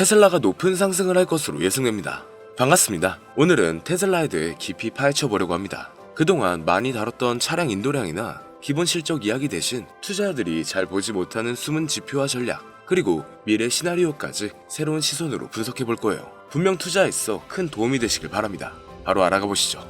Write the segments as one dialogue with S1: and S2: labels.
S1: 테슬라가 높은 상승을 할 것으로 예상됩니다. 반갑습니다. 오늘은 테슬라에 대해 깊이 파헤쳐 보려고 합니다. 그동안 많이 다뤘던 차량 인도량이나 기본 실적 이야기 대신 투자자들이 잘 보지 못하는 숨은 지표와 전략, 그리고 미래 시나리오까지 새로운 시선으로 분석해 볼 거예요. 분명 투자에 있어 큰 도움이 되시길 바랍니다. 바로 알아가 보시죠.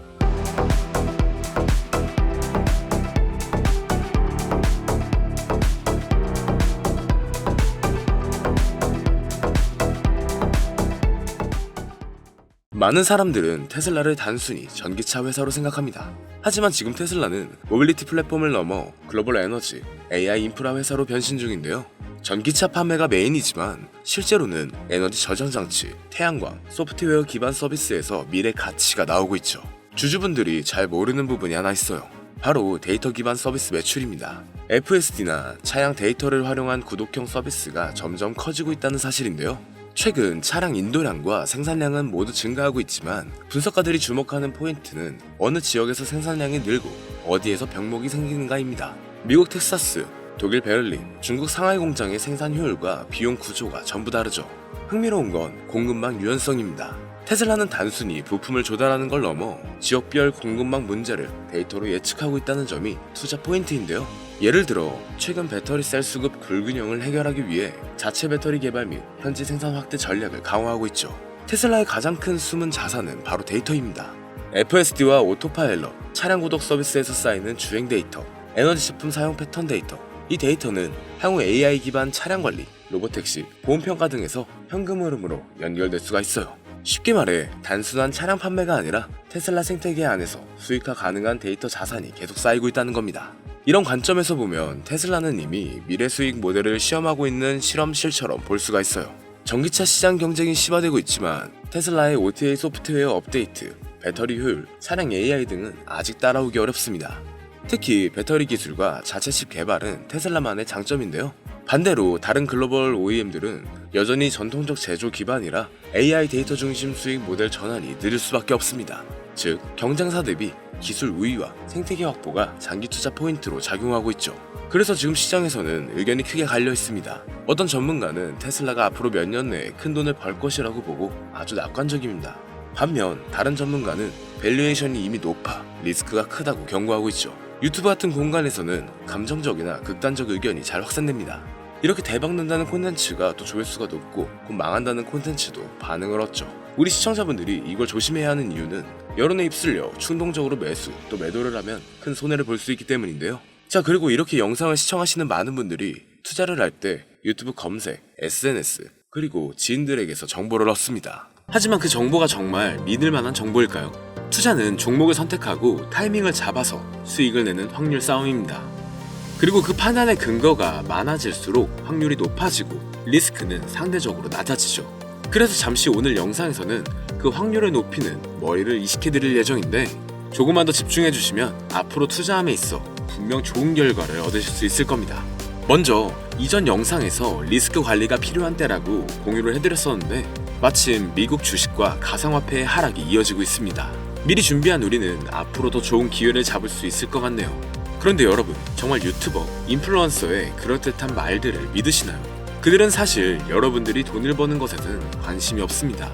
S1: 많은 사람들은 테슬라를 단순히 전기차 회사로 생각합니다. 하지만 지금 테슬라는 모빌리티 플랫폼을 넘어 글로벌 에너지, AI 인프라 회사로 변신 중인데요. 전기차 판매가 메인이지만 실제로는 에너지 저장 장치, 태양광, 소프트웨어 기반 서비스에서 미래 가치가 나오고 있죠. 주주분들이 잘 모르는 부분이 하나 있어요. 바로 데이터 기반 서비스 매출입니다. FSD나 차량 데이터를 활용한 구독형 서비스가 점점 커지고 있다는 사실인데요. 최근 차량 인도량과 생산량은 모두 증가하고 있지만 분석가들이 주목하는 포인트는 어느 지역에서 생산량이 늘고 어디에서 병목이 생기는가입니다. 미국 텍사스, 독일 베를린, 중국 상하이 공장의 생산 효율과 비용 구조가 전부 다르죠. 흥미로운 건 공급망 유연성입니다. 테슬라는 단순히 부품을 조달하는 걸 넘어 지역별 공급망 문제를 데이터로 예측하고 있다는 점이 투자 포인트인데요. 예를 들어 최근 배터리 셀 수급 불균형을 해결하기 위해 자체 배터리 개발 및 현지 생산 확대 전략을 강화하고 있죠. 테슬라의 가장 큰 숨은 자산은 바로 데이터입니다. FSD와 오토파일럿, 차량 구독 서비스에서 쌓이는 주행 데이터, 에너지 제품 사용 패턴 데이터. 이 데이터는 향후 AI 기반 차량 관리, 로보택시, 보험평가 등에서 현금 흐름으로 연결될 수가 있어요. 쉽게 말해 단순한 차량 판매가 아니라 테슬라 생태계 안에서 수익화 가능한 데이터 자산이 계속 쌓이고 있다는 겁니다. 이런 관점에서 보면 테슬라는 이미 미래 수익 모델을 시험하고 있는 실험실처럼 볼 수가 있어요. 전기차 시장 경쟁이 심화되고 있지만 테슬라의 OTA 소프트웨어 업데이트, 배터리 효율, 차량 AI 등은 아직 따라오기 어렵습니다. 특히 배터리 기술과 자체 칩 개발은 테슬라만의 장점인데요. 반대로 다른 글로벌 OEM들은 여전히 전통적 제조 기반이라 AI 데이터 중심 수익 모델 전환이 느릴 수밖에 없습니다. 즉, 경쟁사 대비 기술 우위와 생태계 확보가 장기 투자 포인트로 작용하고 있죠. 그래서 지금 시장에서는 의견이 크게 갈려 있습니다. 어떤 전문가는 테슬라가 앞으로 몇 년 내에 큰 돈을 벌 것이라고 보고 아주 낙관적입니다. 반면 다른 전문가는 밸류에이션이 이미 높아 리스크가 크다고 경고하고 있죠. 유튜브 같은 공간에서는 감정적이나 극단적 의견이 잘 확산됩니다. 이렇게 대박난다는 콘텐츠가 또 조회수가 높고 곧 망한다는 콘텐츠도 반응을 얻죠. 우리 시청자분들이 이걸 조심해야 하는 이유는 여론에 휩쓸려 충동적으로 매수 또 매도를 하면 큰 손해를 볼 수 있기 때문인데요. 자, 그리고 이렇게 영상을 시청하시는 많은 분들이 투자를 할 때 유튜브 검색, SNS, 그리고 지인들에게서 정보를 얻습니다. 하지만 그 정보가 정말 믿을 만한 정보일까요? 투자는 종목을 선택하고 타이밍을 잡아서 수익을 내는 확률 싸움입니다. 그리고 그 판단의 근거가 많아질수록 확률이 높아지고 리스크는 상대적으로 낮아지죠. 그래서 잠시 오늘 영상에서는 그 확률을 높이는 머리를 이식해드릴 예정인데 조금만 더 집중해주시면 앞으로 투자함에 있어 분명 좋은 결과를 얻으실 수 있을 겁니다. 먼저 이전 영상에서 리스크 관리가 필요한 때라고 공유를 해드렸었는데 마침 미국 주식과 가상화폐의 하락이 이어지고 있습니다. 미리 준비한 우리는 앞으로 더 좋은 기회를 잡을 수 있을 것 같네요. 그런데 여러분, 정말 유튜버, 인플루언서의 그럴듯한 말들을 믿으시나요? 그들은 사실 여러분들이 돈을 버는 것에는 관심이 없습니다.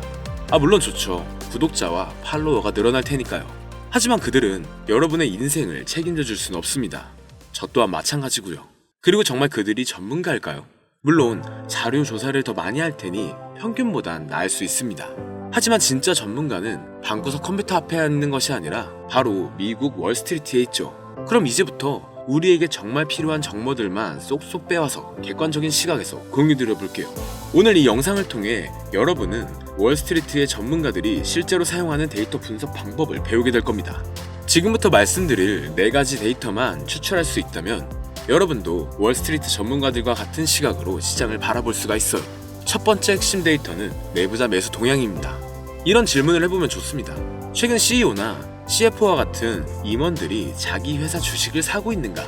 S1: 물론 좋죠. 구독자와 팔로워가 늘어날 테니까요. 하지만 그들은 여러분의 인생을 책임져 줄 수는 없습니다. 저 또한 마찬가지고요. 그리고 정말 그들이 전문가일까요? 물론 자료 조사를 더 많이 할 테니 평균보단 나을 수 있습니다. 하지만 진짜 전문가는 방구석 컴퓨터 앞에 있는 것이 아니라 바로 미국 월스트리트에 있죠. 그럼 이제부터 우리에게 정말 필요한 정보들만 쏙쏙 빼와서 객관적인 시각에서 공유드려 볼게요. 오늘 이 영상을 통해 여러분은 월스트리트의 전문가들이 실제로 사용하는 데이터 분석 방법을 배우게 될 겁니다. 지금부터 말씀드릴 4가지 데이터만 추출할 수 있다면 여러분도 월스트리트 전문가들과 같은 시각으로 시장을 바라볼 수가 있어요. 첫 번째 핵심 데이터는 내부자 매수 동향입니다. 이런 질문을 해보면 좋습니다. 최근 CEO나 CFO와 같은 임원들이 자기 회사 주식을 사고 있는가?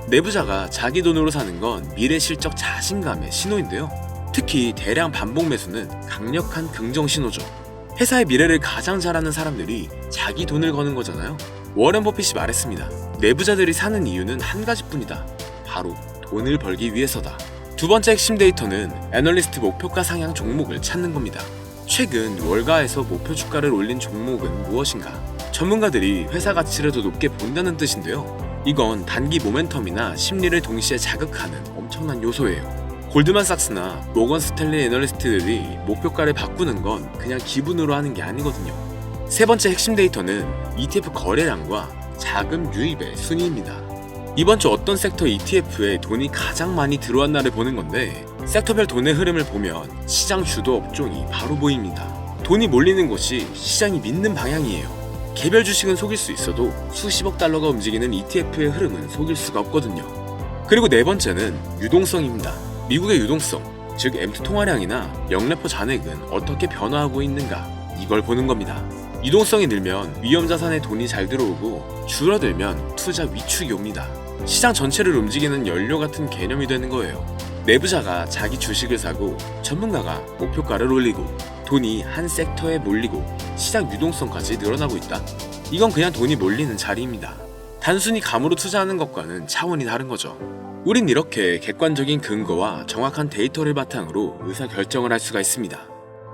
S1: 내부자가 자기 돈으로 사는 건 미래 실적 자신감의 신호인데요. 특히 대량 반복 매수는 강력한 긍정 신호죠. 회사의 미래를 가장 잘 아는 사람들이 자기 돈을 거는 거잖아요. 워렌 버핏이 말했습니다. 내부자들이 사는 이유는 한 가지뿐이다. 바로 돈을 벌기 위해서다. 두 번째 핵심 데이터는 애널리스트 목표가 상향 종목을 찾는 겁니다. 최근 월가에서 목표 주가를 올린 종목은 무엇인가? 전문가들이 회사 가치를 더 높게 본다는 뜻인데요. 이건 단기 모멘텀이나 심리를 동시에 자극하는 엄청난 요소예요. 골드만삭스나 모건 스탠리 애널리스트들이 목표가를 바꾸는 건 그냥 기분으로 하는 게 아니거든요. 세 번째 핵심 데이터는 ETF 거래량과 자금 유입의 순위입니다. 이번 주 어떤 섹터 ETF에 돈이 가장 많이 들어왔나를 보는 건데, 섹터별 돈의 흐름을 보면 시장 주도 업종이 바로 보입니다. 돈이 몰리는 곳이 시장이 믿는 방향이에요. 개별 주식은 속일 수 있어도 수십억 달러가 움직이는 ETF의 흐름은 속일 수가 없거든요. 그리고 네 번째는 유동성입니다. 미국의 유동성, 즉 M2 통화량이나 영래포 잔액은 어떻게 변화하고 있는가, 이걸 보는 겁니다. 유동성이 늘면 위험 자산에 돈이 잘 들어오고 줄어들면 투자 위축이 옵니다. 시장 전체를 움직이는 연료 같은 개념이 되는 거예요. 내부자가 자기 주식을 사고 전문가가 목표가를 올리고 돈이 한 섹터에 몰리고 시장 유동성까지 늘어나고 있다. 이건 그냥 돈이 몰리는 자리입니다. 단순히 감으로 투자하는 것과는 차원이 다른 거죠. 우린 이렇게 객관적인 근거와 정확한 데이터를 바탕으로 의사결정을 할 수가 있습니다.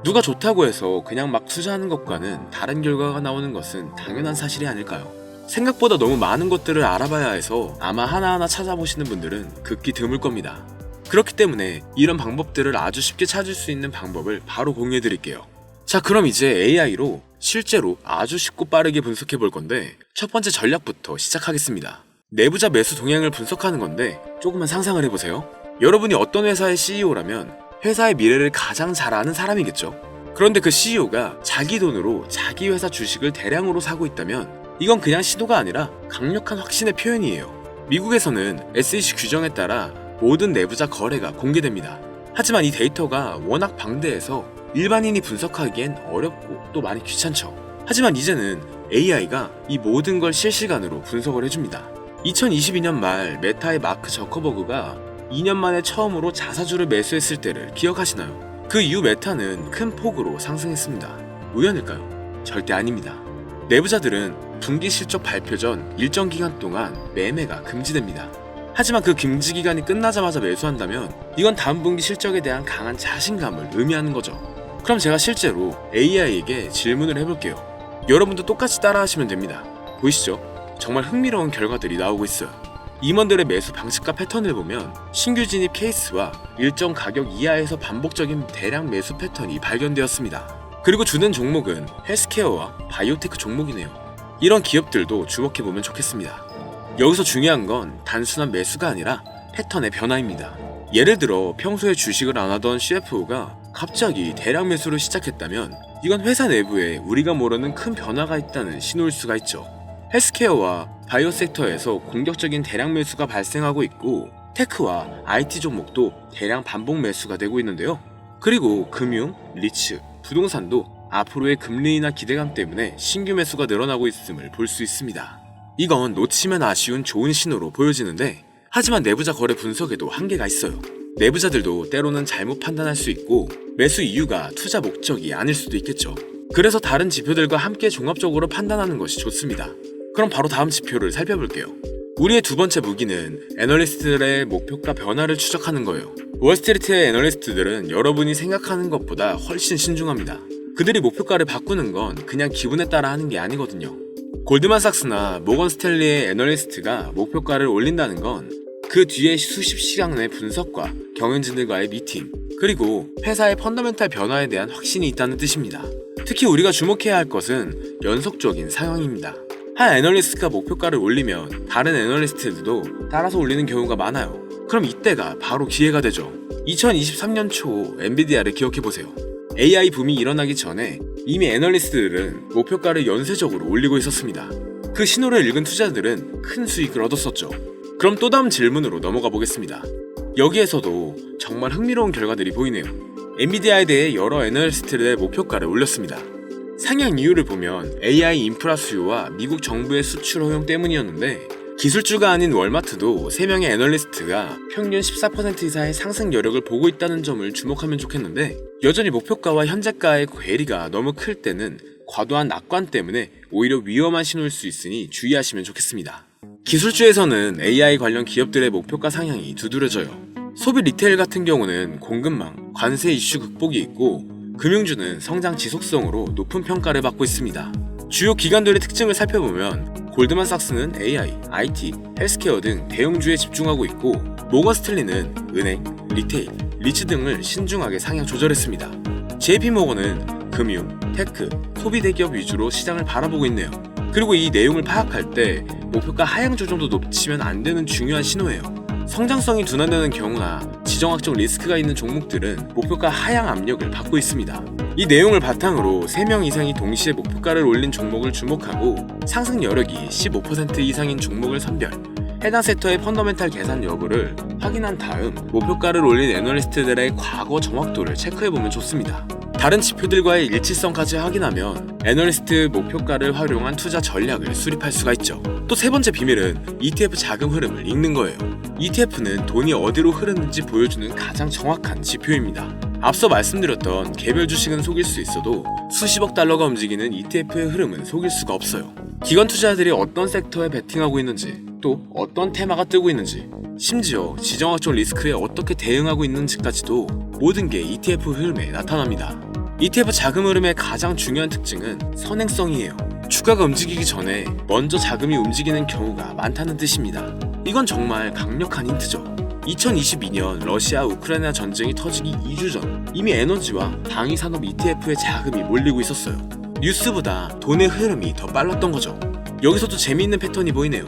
S1: 누가 좋다고 해서 그냥 막 투자하는 것과는 다른 결과가 나오는 것은 당연한 사실이 아닐까요? 생각보다 너무 많은 것들을 알아봐야 해서 아마 하나하나 찾아보시는 분들은 극히 드물 겁니다. 그렇기 때문에 이런 방법들을 아주 쉽게 찾을 수 있는 방법을 바로 공유해 드릴게요. 자, 그럼 이제 AI로 실제로 아주 쉽고 빠르게 분석해 볼 건데, 첫 번째 전략부터 시작하겠습니다. 내부자 매수 동향을 분석하는 건데 조금만 상상을 해보세요. 여러분이 어떤 회사의 CEO라면 회사의 미래를 가장 잘 아는 사람이겠죠. 그런데 그 CEO가 자기 돈으로 자기 회사 주식을 대량으로 사고 있다면 이건 그냥 시도가 아니라 강력한 확신의 표현이에요. 미국에서는 SEC 규정에 따라 모든 내부자 거래가 공개됩니다. 하지만 이 데이터가 워낙 방대해서 일반인이 분석하기엔 어렵고 또 많이 귀찮죠. 하지만 이제는 AI가 이 모든 걸 실시간으로 분석을 해줍니다. 2022년 말 메타의 마크 저커버그가 2년 만에 처음으로 자사주를 매수했을 때를 기억하시나요? 그 이후 메타는 큰 폭으로 상승했습니다. 우연일까요? 절대 아닙니다. 내부자들은 분기 실적 발표 전 일정 기간 동안 매매가 금지됩니다. 하지만 그 금지 기간이 끝나자마자 매수한다면 이건 다음 분기 실적에 대한 강한 자신감을 의미하는 거죠. 그럼 제가 실제로 AI에게 질문을 해볼게요. 여러분도 똑같이 따라하시면 됩니다. 보이시죠? 정말 흥미로운 결과들이 나오고 있어요. 임원들의 매수 방식과 패턴을 보면 신규 진입 케이스와 일정 가격 이하에서 반복적인 대량 매수 패턴이 발견되었습니다. 그리고 주된 종목은 헬스케어와 바이오테크 종목이네요. 이런 기업들도 주목해보면 좋겠습니다. 여기서 중요한 건 단순한 매수가 아니라 패턴의 변화입니다. 예를 들어 평소에 주식을 안 하던 CFO가 갑자기 대량 매수를 시작했다면 이건 회사 내부에 우리가 모르는 큰 변화가 있다는 신호일 수가 있죠. 헬스케어와 바이오 섹터에서 공격적인 대량 매수가 발생하고 있고, 테크와 IT 종목도 대량 반복 매수가 되고 있는데요. 그리고 금융, 리츠, 부동산도 앞으로의 금리 인하 기대감 때문에 신규 매수가 늘어나고 있음을 볼 수 있습니다. 이건 놓치면 아쉬운 좋은 신호로 보여지는데, 하지만 내부자 거래 분석에도 한계가 있어요. 내부자들도 때로는 잘못 판단할 수 있고 매수 이유가 투자 목적이 아닐 수도 있겠죠. 그래서 다른 지표들과 함께 종합적으로 판단하는 것이 좋습니다. 그럼 바로 다음 지표를 살펴볼게요. 우리의 두 번째 무기는 애널리스트들의 목표가 변화를 추적하는 거예요. 월스트리트의 애널리스트들은 여러분이 생각하는 것보다 훨씬 신중합니다. 그들이 목표가를 바꾸는 건 그냥 기분에 따라 하는 게 아니거든요. 골드만삭스나 모건 스탠리의 애널리스트가 목표가를 올린다는 건 그 뒤에 수십 시간의 분석과 경영진들과의 미팅, 그리고 회사의 펀더멘탈 변화에 대한 확신이 있다는 뜻입니다. 특히 우리가 주목해야 할 것은 연속적인 상황입니다. 한 애널리스트가 목표가를 올리면 다른 애널리스트들도 따라서 올리는 경우가 많아요. 그럼 이때가 바로 기회가 되죠. 2023년 초 엔비디아를 기억해보세요. AI 붐이 일어나기 전에 이미 애널리스트들은 목표가를 연쇄적으로 올리고 있었습니다. 그 신호를 읽은 투자들은 큰 수익을 얻었었죠. 그럼 또 다음 질문으로 넘어가 보겠습니다. 여기에서도 정말 흥미로운 결과들이 보이네요. 엔비디아에 대해 여러 애널리스트들의 목표가를 올렸습니다. 상향 이유를 보면 AI 인프라 수요와 미국 정부의 수출 허용 때문이었는데, 기술주가 아닌 월마트도 3명의 애널리스트가 평균 14% 이상의 상승 여력을 보고 있다는 점을 주목하면 좋겠는데, 여전히 목표가와 현재가의 괴리가 너무 클 때는 과도한 낙관 때문에 오히려 위험한 신호일 수 있으니 주의하시면 좋겠습니다. 기술주에서는 AI 관련 기업들의 목표가 상향이 두드러져요. 소비 리테일 같은 경우는 공급망, 관세 이슈 극복이 있고 금융주는 성장 지속성으로 높은 평가를 받고 있습니다. 주요 기관들의 특징을 살펴보면 골드만삭스는 AI, IT, 헬스케어 등 대형주에 집중하고 있고 모건 스탠리는 은행, 리테일, 리츠 등을 신중하게 상향 조절했습니다. JP모건은 금융, 테크, 소비 대기업 위주로 시장을 바라보고 있네요. 그리고 이 내용을 파악할 때 목표가 하향 조정도 놓치면 안 되는 중요한 신호예요. 성장성이 둔화되는 경우나 지정학적 리스크가 있는 종목들은 목표가 하향 압력을 받고 있습니다. 이 내용을 바탕으로 3명 이상이 동시에 목표가를 올린 종목을 주목하고 상승 여력이 15% 이상인 종목을 선별, 해당 섹터의 펀더멘탈 계산 여부를 확인한 다음 목표가를 올린 애널리스트들의 과거 정확도를 체크해보면 좋습니다. 다른 지표들과의 일치성까지 확인하면 애널리스트 목표가를 활용한 투자 전략을 수립할 수가 있죠. 또 세 번째 비밀은 ETF 자금 흐름을 읽는 거예요. ETF는 돈이 어디로 흐르는지 보여주는 가장 정확한 지표입니다. 앞서 말씀드렸던 개별 주식은 속일 수 있어도 수십억 달러가 움직이는 ETF의 흐름은 속일 수가 없어요. 기관 투자자들이 어떤 섹터에 베팅하고 있는지, 또 어떤 테마가 뜨고 있는지, 심지어 지정학적 리스크에 어떻게 대응하고 있는지까지도 모든 게 ETF 흐름에 나타납니다. ETF 자금 흐름의 가장 중요한 특징은 선행성이에요. 주가가 움직이기 전에 먼저 자금이 움직이는 경우가 많다는 뜻입니다. 이건 정말 강력한 힌트죠. 2022년 러시아 우크라이나 전쟁이 터지기 2주 전 이미 에너지와 방위산업 ETF에 자금이 몰리고 있었어요. 뉴스보다 돈의 흐름이 더 빨랐던 거죠. 여기서도 재미있는 패턴이 보이네요.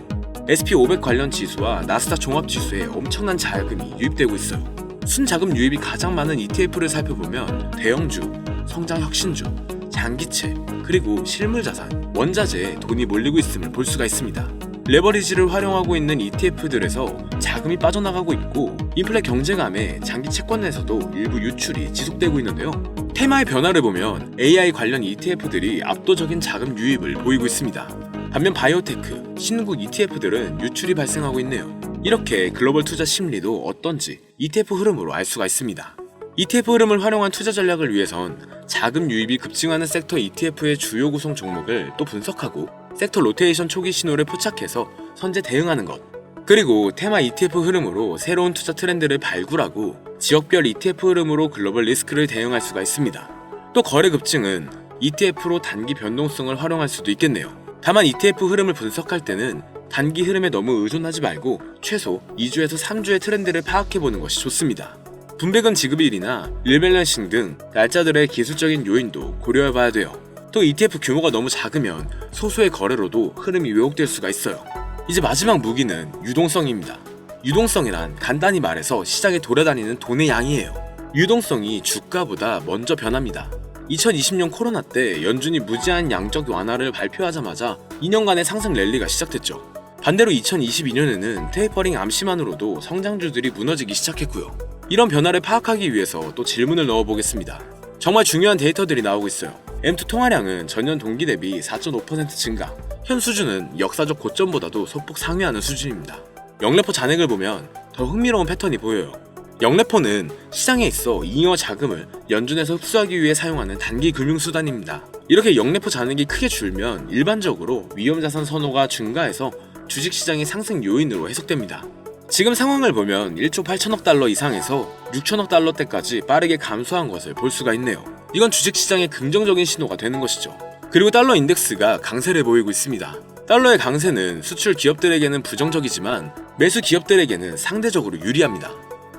S1: SP500 관련 지수와 나스닥 종합지수에 엄청난 자금이 유입되고 있어요. 순자금 유입이 가장 많은 ETF를 살펴보면 대형주, 성장혁신주, 장기채, 그리고 실물자산, 원자재에 돈이 몰리고 있음을 볼 수가 있습니다. 레버리지를 활용하고 있는 ETF들에서 자금이 빠져나가고 있고 인플레 경제감에 장기 채권에서도 일부 유출이 지속되고 있는데요. 테마의 변화를 보면 AI 관련 ETF들이 압도적인 자금 유입을 보이고 있습니다. 반면 바이오테크, 신흥국 ETF들은 유출이 발생하고 있네요. 이렇게 글로벌 투자 심리도 어떤지 ETF 흐름으로 알 수가 있습니다. ETF 흐름을 활용한 투자 전략을 위해선 자금 유입이 급증하는 섹터 ETF의 주요 구성 종목을 또 분석하고 섹터 로테이션 초기 신호를 포착해서 선제 대응하는 것, 그리고 테마 ETF 흐름으로 새로운 투자 트렌드를 발굴하고 지역별 ETF 흐름으로 글로벌 리스크를 대응할 수가 있습니다. 또 거래 급증은 ETF로 단기 변동성을 활용할 수도 있겠네요. 다만 ETF 흐름을 분석할 때는 단기 흐름에 너무 의존하지 말고 최소 2주에서 3주의 트렌드를 파악해보는 것이 좋습니다. 분배금 지급일이나 릴밸런싱 등 날짜들의 기술적인 요인도 고려해봐야 돼요. 또 ETF 규모가 너무 작으면 소수의 거래로도 흐름이 왜곡될 수가 있어요. 이제 마지막 무기는 유동성입니다. 유동성이란 간단히 말해서 시장에 돌아다니는 돈의 양이에요. 유동성이 주가보다 먼저 변합니다. 2020년 코로나 때 연준이 무제한 양적 완화를 발표하자마자 2년간의 상승 랠리가 시작됐죠. 반대로 2022년에는 테이퍼링 암시만으로도 성장주들이 무너지기 시작했고요. 이런 변화를 파악하기 위해서 또 질문을 넣어보겠습니다. 정말 중요한 데이터들이 나오고 있어요. M2 통화량은 전년 동기 대비 4.5% 증가, 현 수준은 역사적 고점보다도 소폭 상회하는 수준입니다. 영래포 잔액을 보면 더 흥미로운 패턴이 보여요. 영래포는 시장에 있어 잉여 자금을 연준에서 흡수하기 위해 사용하는 단기 금융수단입니다. 이렇게 영래포 잔액이 크게 줄면 일반적으로 위험자산 선호가 증가해서 주식시장의 상승 요인으로 해석됩니다. 지금 상황을 보면 1조 8천억 달러 이상에서 6천억 달러대까지 빠르게 감소한 것을 볼 수가 있네요. 이건 주식시장의 긍정적인 신호가 되는 것이죠. 그리고 달러 인덱스가 강세를 보이고 있습니다. 달러의 강세는 수출 기업들에게는 부정적이지만 매수 기업들에게는 상대적으로 유리합니다.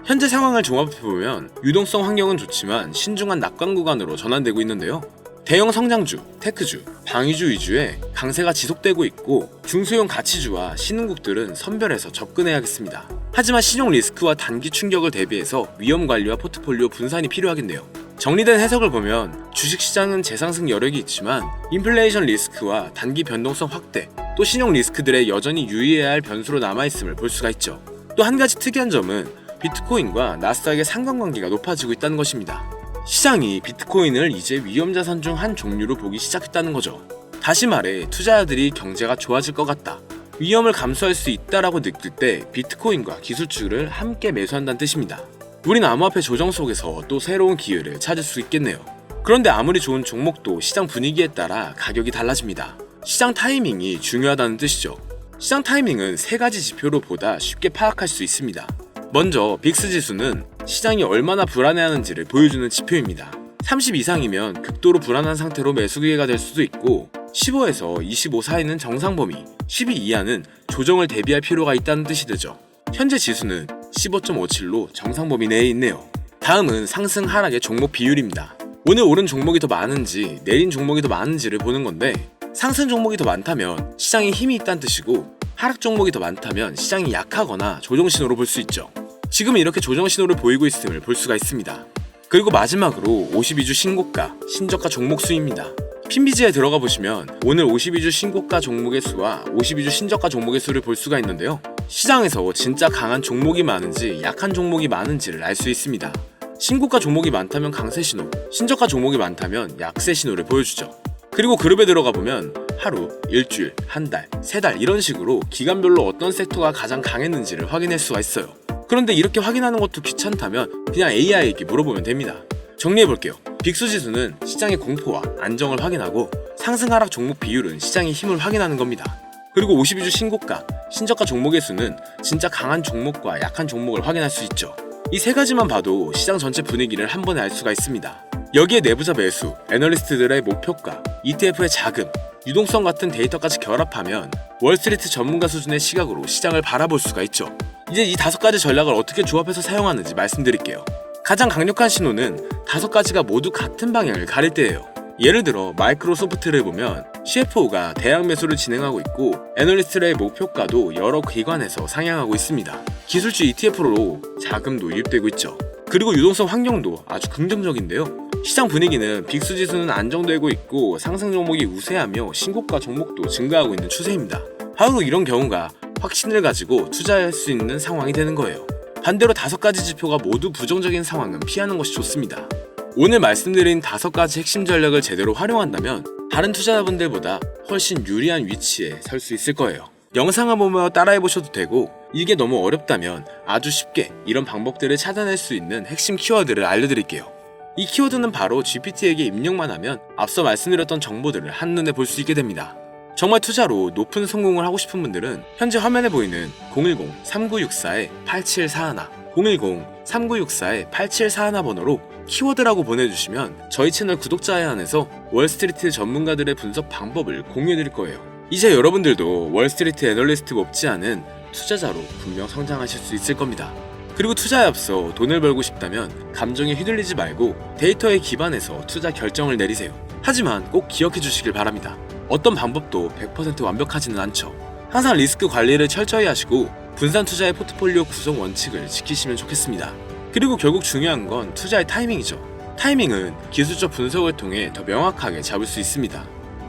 S1: 현재 상황을 종합해보면 유동성 환경은 좋지만 신중한 낙관 구간으로 전환되고 있는데요. 대형 성장주, 테크주, 방위주 위주의 강세가 지속되고 있고 중소형 가치주와 신흥국들은 선별해서 접근해야겠습니다. 하지만 신용 리스크와 단기 충격을 대비해서 위험 관리와 포트폴리오 분산이 필요하겠네요. 정리된 해석을 보면 주식시장은 재상승 여력이 있지만 인플레이션 리스크와 단기 변동성 확대, 또 신용 리스크들에 여전히 유의해야 할 변수로 남아있음을 볼 수가 있죠. 또 한 가지 특이한 점은 비트코인과 나스닥의 상관관계가 높아지고 있다는 것입니다. 시장이 비트코인을 이제 위험자산 중 한 종류로 보기 시작했다는 거죠. 다시 말해 투자자들이 경제가 좋아질 것 같다, 위험을 감수할 수 있다라고 느낄 때 비트코인과 기술주를 함께 매수한다는 뜻입니다. 우린 암호화폐 조정 속에서 또 새로운 기회를 찾을 수 있겠네요. 그런데 아무리 좋은 종목도 시장 분위기에 따라 가격이 달라집니다. 시장 타이밍이 중요하다는 뜻이죠. 시장 타이밍은 세 가지 지표로 보다 쉽게 파악할 수 있습니다. 먼저 빅스 지수는 시장이 얼마나 불안해하는지를 보여주는 지표입니다. 30 이상이면 극도로 불안한 상태로 매수 기회가 될 수도 있고 15에서 25 사이는 정상 범위, 12 이하는 조정을 대비할 필요가 있다는 뜻이 되죠. 현재 지수는 15.57로 정상 범위 내에 있네요. 다음은 상승 하락의 종목 비율입니다. 오늘 오른 종목이 더 많은지 내린 종목이 더 많은지를 보는 건데 상승 종목이 더 많다면 시장에 힘이 있다는 뜻이고 하락 종목이 더 많다면 시장이 약하거나 조정 신호로 볼 수 있죠. 지금은 이렇게 조정 신호를 보이고 있음을 볼 수가 있습니다. 그리고 마지막으로 52주 신고가, 신저가 종목 수입니다. 핀비지에 들어가 보시면 오늘 52주 신고가 종목의 수와 52주 신저가 종목의 수를 볼 수가 있는데요. 시장에서 진짜 강한 종목이 많은지 약한 종목이 많은지를 알 수 있습니다. 신고가 종목이 많다면 강세 신호, 신저가 종목이 많다면 약세 신호를 보여주죠. 그리고 그룹에 들어가 보면 하루, 일주일, 한 달, 세 달 이런 식으로 기간별로 어떤 섹터가 가장 강했는지를 확인할 수가 있어요. 그런데 이렇게 확인하는 것도 귀찮다면 그냥 AI에게 물어보면 됩니다. 정리해볼게요. 빅스 지수는 시장의 공포와 안정을 확인하고 상승 하락 종목 비율은 시장의 힘을 확인하는 겁니다. 그리고 52주 신고가, 신저가 종목의 수는 진짜 강한 종목과 약한 종목을 확인할 수 있죠. 이 세 가지만 봐도 시장 전체 분위기를 한 번에 알 수가 있습니다. 여기에 내부자 매수, 애널리스트들의 목표가, ETF의 자금, 유동성 같은 데이터까지 결합하면 월스트리트 전문가 수준의 시각으로 시장을 바라볼 수가 있죠. 이제 이 5가지 전략을 어떻게 조합해서 사용하는지 말씀드릴게요. 가장 강력한 신호는 5가지가 모두 같은 방향을 가릴 때예요. 예를 들어 마이크로소프트를 보면 CFO가 대량 매수를 진행하고 있고 애널리스트의 목표가도 여러 기관에서 상향하고 있습니다. 기술주 ETF로 자금도 유입되고 있죠. 그리고 유동성 환경도 아주 긍정적인데요. 시장 분위기는 빅스 지수는 안정되고 있고 상승 종목이 우세하며 신고가 종목도 증가하고 있는 추세입니다. 바로 이런 경우가 확신을 가지고 투자할 수 있는 상황이 되는 거예요. 반대로 5가지 지표가 모두 부정적인 상황은 피하는 것이 좋습니다. 오늘 말씀드린 5가지 핵심 전략을 제대로 활용한다면 다른 투자자분들보다 훨씬 유리한 위치에 설 수 있을 거예요. 영상을 보며 따라해보셔도 되고 이게 너무 어렵다면 아주 쉽게 이런 방법들을 찾아낼 수 있는 핵심 키워드를 알려드릴게요. 이 키워드는 바로 GPT에게 입력만 하면 앞서 말씀드렸던 정보들을 한눈에 볼 수 있게 됩니다. 정말 투자로 높은 성공을 하고 싶은 분들은 현재 화면에 보이는 010-3964-8741 010-3964-8741 번호로 키워드라고 보내주시면 저희 채널 구독자에 한해서 월스트리트 전문가들의 분석 방법을 공유해드릴 거예요. 이제 여러분들도 월스트리트 애널리스트 못지않은 투자자로 분명 성장하실 수 있을 겁니다. 그리고 투자에 앞서 돈을 벌고 싶다면 감정에 휘둘리지 말고 데이터에 기반해서 투자 결정을 내리세요. 하지만 꼭 기억해 주시길 바랍니다. 어떤 방법도 100% 완벽하지는 않죠. 항상 리스크 관리를 철저히 하시고 분산 투자의 포트폴리오 구성 원칙을 지키시면 좋겠습니다. 그리고 결국 중요한 건 투자의 타이밍이죠. 타이밍은 기술적 분석을 통해 더 명확하게 잡을 수 있습니다.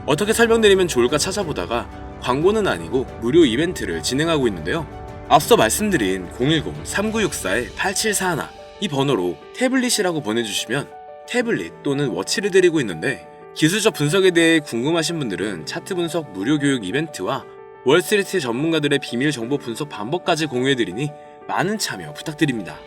S1: 어떻게 설명드리면 좋을까 찾아보다가 광고는 아니고 무료 이벤트를 진행하고 있는데요. 앞서 말씀드린 010-3964-8741 이 번호로 태블릿이라고 보내주시면 태블릿 또는 워치를 드리고 있는데 기술적 분석에 대해 궁금하신 분들은 차트 분석 무료 교육 이벤트와 월스트리트 전문가들의 비밀 정보 분석 방법까지 공유해드리니 많은 참여 부탁드립니다.